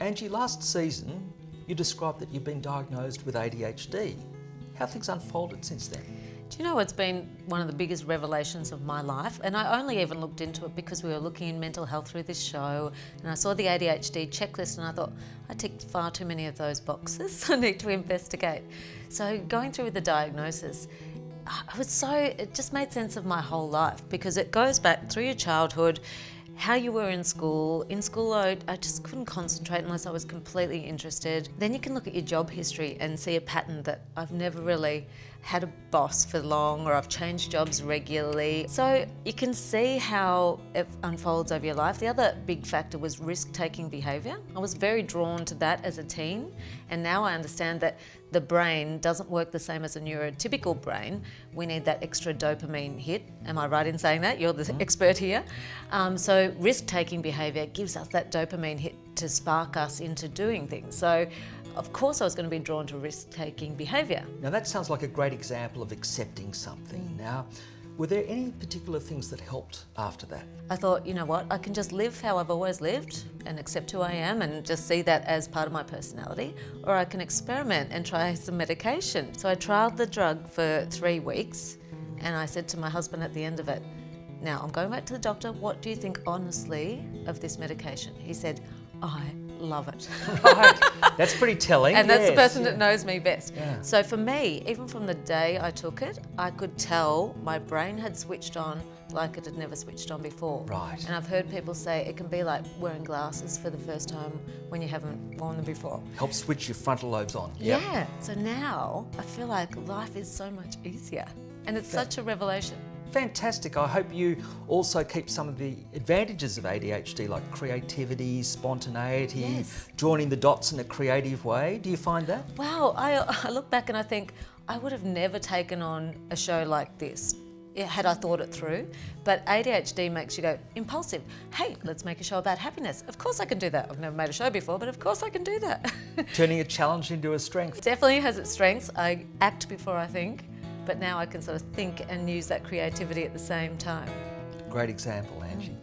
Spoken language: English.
Angie, last season you described that you've been diagnosed with ADHD. How have things unfolded since then? Do you know what's been one of the biggest revelations of my life? And I only even looked into it because we were looking in mental health through this show, and I saw the ADHD checklist and I thought, I ticked far too many of those boxes. I need to investigate. So going through with the diagnosis, it just made sense of my whole life, because it goes back through your childhood, how you were in school. In school, I just couldn't concentrate unless I was completely interested. Then you can look at your job history and see a pattern that I've never really had a boss for long, or I've changed jobs regularly. So you can see how it unfolds over your life. The other big factor was risk-taking behaviour. I was very drawn to that as a teen, and now I understand that the brain doesn't work the same as a neurotypical brain. We need that extra dopamine hit. Am I right in saying that? You're the expert here. So risk-taking behaviour gives us that dopamine hit to spark us into doing things. So of course I was going to be drawn to risk-taking behaviour. Now that sounds like a great example of accepting something. Now, were there any particular things that helped after that? I thought, you know what, I can just live how I've always lived and accept who I am and just see that as part of my personality, or I can experiment and try some medication. So I trialled the drug for 3 weeks, and I said to my husband at the end of it, now I'm going back to the doctor, what do you think honestly of this medication? He said, I love it. Right, that's pretty telling. And that's the person that knows me best. Yeah. So for me, even from the day I took it, I could tell my brain had switched on like it had never switched on before. Right. And I've heard people say it can be like wearing glasses for the first time when you haven't worn them before. Helps switch your frontal lobes on. Yep. Yeah. So now I feel like life is so much easier, and it's such a revelation. Fantastic. I hope you also keep some of the advantages of ADHD, like creativity, spontaneity, Yes. joining the dots in a creative way. Do you find that? Wow, I look back and I think I would have never taken on a show like this had I thought it through. But ADHD makes you go impulsive. Hey, let's make a show about happiness. Of course I can do that. I've never made a show before, but of course I can do that. Turning a challenge into a strength. Definitely has its strengths. I act before I think, but now I can sort of think and use that creativity at the same time. Great example, Angie.